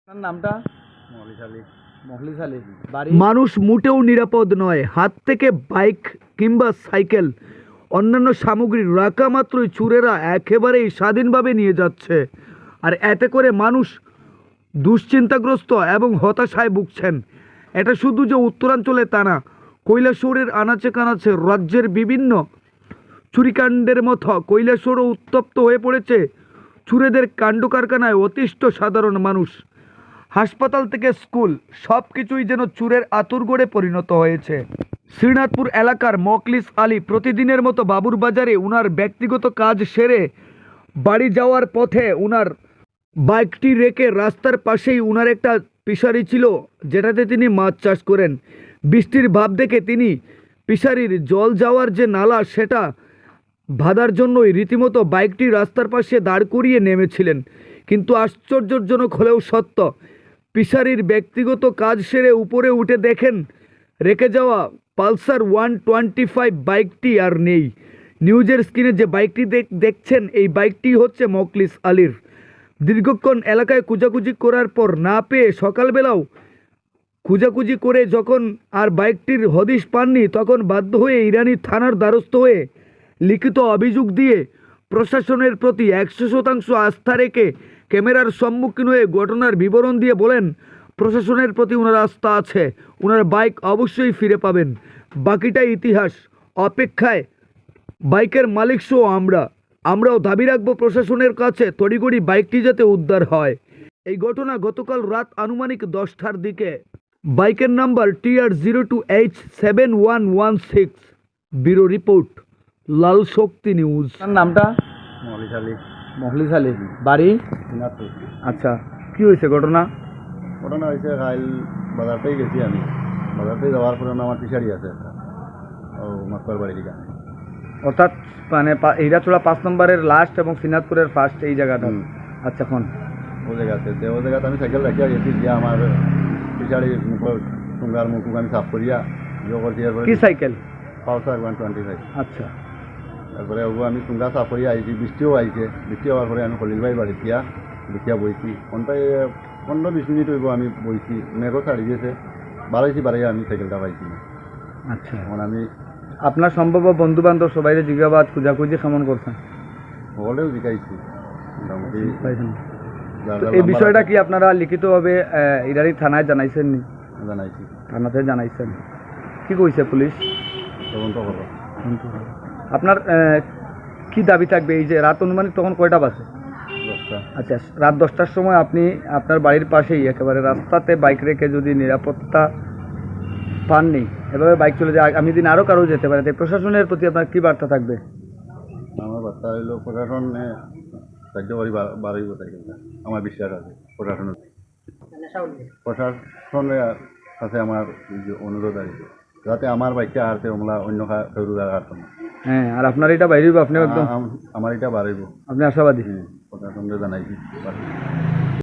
নামটা মখলিস আলী। মানুষ মোটেও নিরাপদ নয়। হাত থেকে বাইক কিংবা সাইকেল অন্যান্য সামগ্রী রাখা মাত্রই চোরেরা একেবারেই স্বাধীনভাবে নিয়ে যাচ্ছে, আর এতে করে মানুষ দুশ্চিন্তাগ্রস্ত এবং হতাশায় ভুগছেন। এটা শুধু যে উত্তরাঞ্চলে তা না, কৈলাসহরের আনাচে কানাচে রাজ্যের বিভিন্ন চুরিকাণ্ডের মতো কৈলাসহরও উত্তপ্ত হয়ে পড়েছে চোরেদের কাণ্ড কারখানায় অতিষ্ঠ সাধারণ মানুষ। হাসপাতাল থেকে স্কুল সব কিছুই যেন চোরের আতুরঘরে পরিণত হয়েছে। শ্রীনাথপুর এলাকার মখলিস আলী প্রতিদিনের মতো বাবুর বাজারে উনার ব্যক্তিগত কাজ সেরে বাড়ি যাওয়ার পথে উনার বাইকটি রেখে রাস্তার পাশেই উনার একটা ফিশারি ছিল, যেটাতে তিনি মাছ চাষ করেন। বৃষ্টির ভাব দেখে তিনি ফিশারির জল যাওয়ার যে নালা সেটা বাঁধার জন্যই রীতিমতো বাইকটি রাস্তার পাশে দাঁড় করিয়ে নেমেছিলেন। কিন্তু আশ্চর্যজনক হলেও সত্য, ফিশারির ব্যক্তিগত কাজ সেরে উপরে উঠে দেখেন রেখে যাওয়া পালসার 125 বাইকটি আর নেই। নিউজের স্ক্রিনে যে বাইকটি দেখছেন, এই বাইকটি হচ্ছে মখলিস আলীর। দীর্ঘক্ষণ এলাকায় খোঁজাখুঁজি করার পর না পেয়ে সকালবেলাও খোঁজাখুঁজি করে যখন আর বাইকটির হদিশ পাননি, তখন বাধ্য হয়ে ইরানি থানার দ্বারস্থ হয়ে লিখিত অভিযোগ দিয়ে প্রশাসনের প্রতি 100% আস্থা রেখে ক্যামেরার সম্মুখীন হয়ে ঘটনার বিবরণ দিয়ে বলেন প্রশাসনের প্রতি ওনার আস্থা আছে, ওনার বাইক অবশ্যই ফিরে পাবেন। বাকিটা ইতিহাস। অপেক্ষায় বাইকের মালিক সহ আমরাও দাবি রাখবো প্রশাসনের কাছে তড়িঘড়ি বাইকটি যাতে উদ্ধার হয়। এই ঘটনা গতকাল রাত আনুমানিক 10টার দিকে। বাইকের নাম্বার TR02H7116। ব্যুরো রিপোর্ট, লাল শক্তি নিউজ। নামটা মখলিস আলী, বাড়ি। আচ্ছা, কি হয়েছে ঘটনা? ঘটনা হয়েছে কাল বাজারতেই গেছি আমি। বাজারতেই যাওয়ার পরে আমার ফিশারি আছে একটা, ও মাস্টার বাড়ির এখানে, অর্থাৎ মানে হীরাচূড়া 5 নম্বরের লাস্ট এবং শ্রীনাথপুরের ফার্স্ট এই জায়গাটা। আচ্ছা, কোন ও জায়গাতে ও জায়গাতে আমি সাইকেল রাখিয়া গেছি, দিয়ে আমার ফিশারির মুখের টুঙ্গার মুখ আমি সাফ করিয়া ইয়ে করছি। কি সাইকেল? পালসার 125। আচ্ছা, তারপরে ওগুলো আমি টুঙ্গা সাফ করিয়া আইছি, বৃষ্টিও আইছে। বৃষ্টি হওয়ার পরে আমি খলিল ভাই বাড়ি দিয়া দেখিয়া বইছি। ঘন্টায় 15-20 মিনিট হইব আমি বইছি, মেঘও ছাড়ি গেছে। বাড়াইছি বাড়াইয়া আমি সাইকেলটা পাইছি না। আচ্ছা, এখন আমি আপনার সম্ভব বন্ধু বান্ধব সবাই জিজ্ঞাবাদ খোঁজাখুঁজি কেমন করছেন? সকলেও জিজ্ঞাইছি মোটামুটি। এই বিষয়টা কি আপনারা লিখিতভাবে ইরানি থানায় জানাইছেন নি? জানাইছি, থানাতে জানাইছেন। কি কইছে পুলিশ? তদন্ত করবো। আপনার কি দাবি থাকবে? এই যে রাত অনুমানিক তখন কয়টা বাজে? 10টা। আচ্ছা, রাত 10টার সময় আপনি আপনার বাড়ির পাশেই একেবারে রাস্তাতে বাইক রেখে যদি নিরাপত্তা পাননি, এভাবে বাইক চলে যায়, আমি দিন আরও কারো যেতে পারে, তাই প্রশাসনের প্রতি আপনার কী বার্তা থাকবে? আমার বার্তা হইল প্রশাসনে কার্যকরী বাড়াইব সাইকেলটা, আমার বিশ্বাস আছে প্রশাসনের। প্রশাসনের কাছে আমার অনুরোধ আছে যাতে আমার বাইকটা হারতে আমরা অন্য কেউ হারতাম না। হ্যাঁ, আর আপনার এটা বাইরে আপনি একদম আমার এটা বাড়াইব, আপনি আশাবাদী। প্রশাসনকে জানাইছি।